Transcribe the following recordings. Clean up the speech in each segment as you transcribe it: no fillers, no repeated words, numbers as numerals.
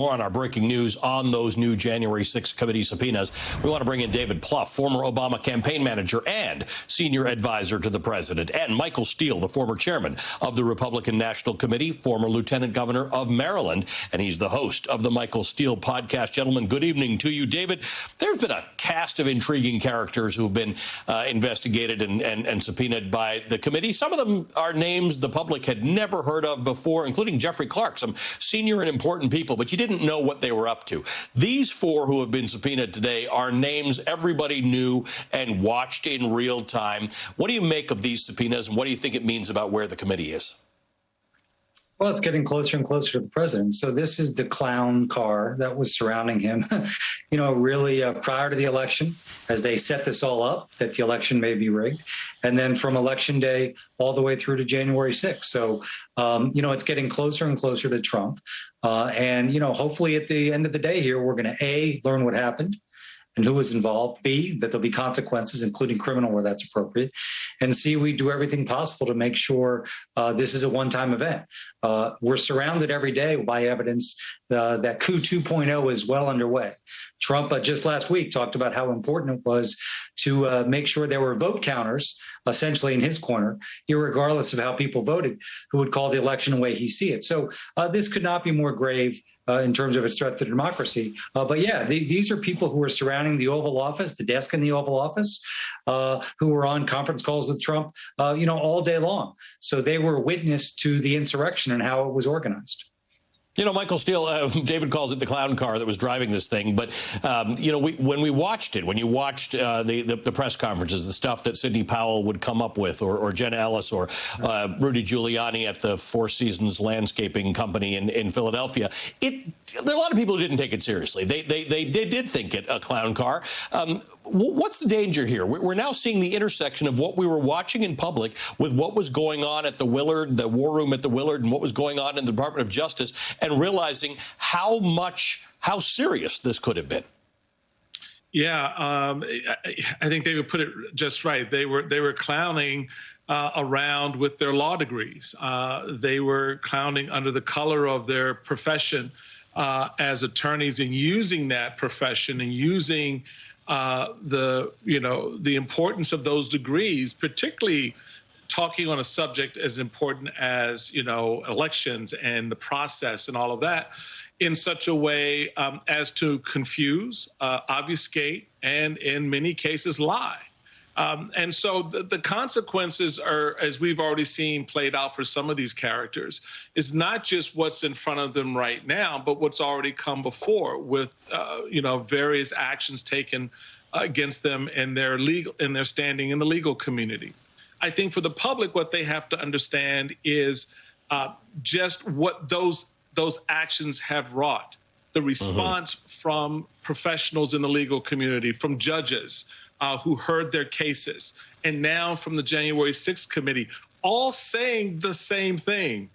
More on our breaking news on those new January 6th committee subpoenas. We want to bring in David Plouffe, former Obama campaign manager and senior advisor to the president, and Michael Steele, the former chairman of the Republican National Committee, former lieutenant governor of Maryland, and he's the host of the Michael Steele podcast. Gentlemen, good evening to you. David, there's been a cast of intriguing characters who've been investigated and subpoenaed by the committee. Some of them are names the public had never heard of before, including Jeffrey Clark, some senior and important people, but you didn't know what they were up to. These four who have been subpoenaed today are names everybody knew and watched in real time. What do you make of these subpoenas, and what do you think it means about where the committee is? Well, it's getting closer and closer to the president. So this is the clown car that was surrounding him, really prior to the election, as they set this all up, that the election may be rigged. And then from election day all the way through to January 6th. So, it's getting closer and closer to Trump. Hopefully at the end of the day here, we're going to, A, learn what happened and who was involved, B, that there'll be consequences, including criminal where that's appropriate, and C, we do everything possible to make sure this is a one-time event. We're surrounded every day by evidence that coup 2.0 is well underway. Trump just last week talked about how important it was to make sure there were vote counters, essentially in his corner, irregardless of how people voted, who would call the election the way he see it. So this could not be more grave in terms of its threat to democracy. These are people who are surrounding the Oval Office, the desk in the Oval Office, who were on conference calls with Trump, all day long. So they were witness to the insurrection and how it was organized. Michael Steele, David calls it the clown car that was driving this thing. But, when you watched the press conferences, the stuff that Sidney Powell would come up with, or Jenna Ellis, or Rudy Giuliani at the Four Seasons Landscaping Company in Philadelphia, there are a lot of people who didn't take it seriously. They did think it a clown car. What's the danger here? We're now seeing the intersection of what we were watching in public with what was going on at the Willard, the war room at the Willard, and what was going on in the Department of Justice, and realizing how serious this could have been. Yeah, I think David put it just right. They were clowning around with their law degrees. They were clowning under the color of their profession as attorneys, and using that profession and using the importance of those degrees, particularly talking on a subject as important as, elections and the process and all of that, in such a way as to confuse, obfuscate, and in many cases lie. And so the consequences are, as we've already seen played out for some of these characters, is not just what's in front of them right now, but what's already come before with, various actions taken against them and their standing in the legal community. I think for the public, what they have to understand is just what those actions have wrought. The response from professionals in the legal community, from judges who heard their cases, and now from the January 6th committee, all saying the same thing.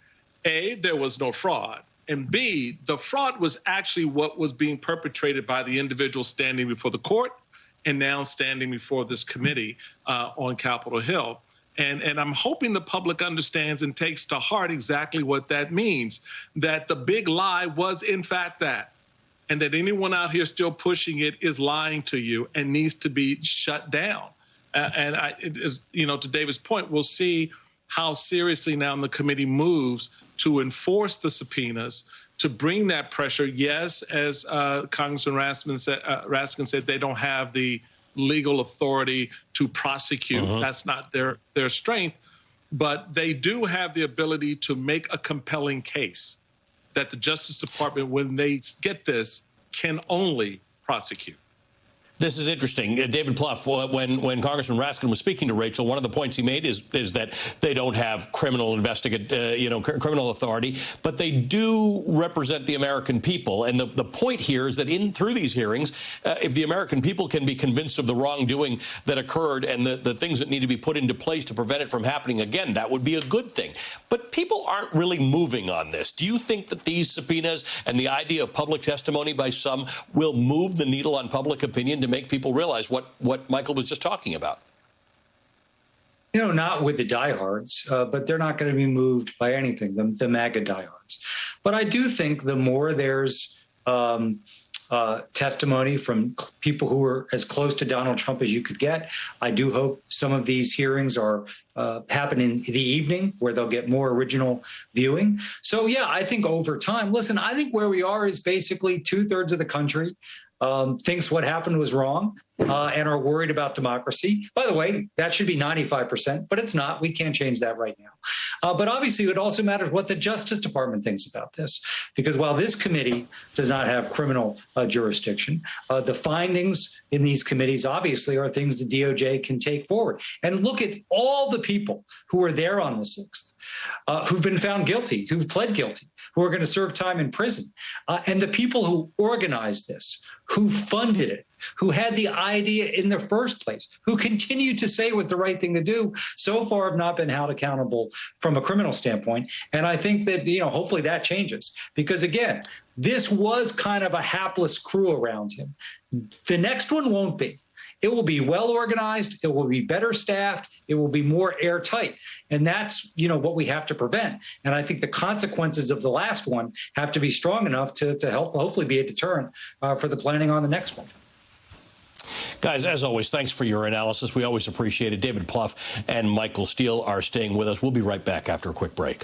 A, there was no fraud. And B, the fraud was actually what was being perpetrated by the individual standing before the court and now standing before this committee on Capitol Hill. And I'm hoping the public understands and takes to heart exactly what that means, that the big lie was, in fact, that, and that anyone out here still pushing it is lying to you and needs to be shut down. To David's point, we'll see how seriously now the committee moves to enforce the subpoenas, to bring that pressure. Yes, as Congressman Raskin said, they don't have the legal authority to prosecute. That's not their strength. But they do have the ability to make a compelling case that the Justice Department, when they get this, can only prosecute. This is interesting. David Plouffe, when Congressman Raskin was speaking to Rachel, one of the points he made is that they don't have criminal criminal authority, but they do represent the American people. And the point here is that through these hearings, if the American people can be convinced of the wrongdoing that occurred and the things that need to be put into place to prevent it from happening again, that would be a good thing. But people aren't really moving on this. Do you think that these subpoenas and the idea of public testimony by some will move the needle on public opinion to make people realize what Michael was just talking about? Not with the diehards, but they're not going to be moved by anything, the MAGA diehards. But I do think the more there's testimony from people who were as close to Donald Trump as you could get. I do hope some of these hearings are happen in the evening where they'll get more original viewing. So, yeah, I think over time, listen, I think where we are is basically 2/3 of the country thinks what happened was wrong and are worried about democracy. By the way, that should be 95%, but it's not. We can't change that right now. But obviously, it also matters what the Justice Department thinks about this, because while this committee does not have criminal jurisdiction, the findings in these committees obviously are things the DOJ can take forward. And look at all the people who were there on the 6th, who've been found guilty, who've pled guilty, who are going to serve time in prison, and the people who organized this, who funded it, who had the idea in the first place, who continued to say it was the right thing to do, so far have not been held accountable from a criminal standpoint. And I think that, hopefully that changes, because again, this was kind of a hapless crew around him. The next one won't be. It will be well organized. It will be better staffed. It will be more airtight. And that's, what we have to prevent. And I think the consequences of the last one have to be strong enough to help hopefully be a deterrent for the planning on the next one. Guys, as always, thanks for your analysis. We always appreciate it. David Plouffe and Michael Steele are staying with us. We'll be right back after a quick break.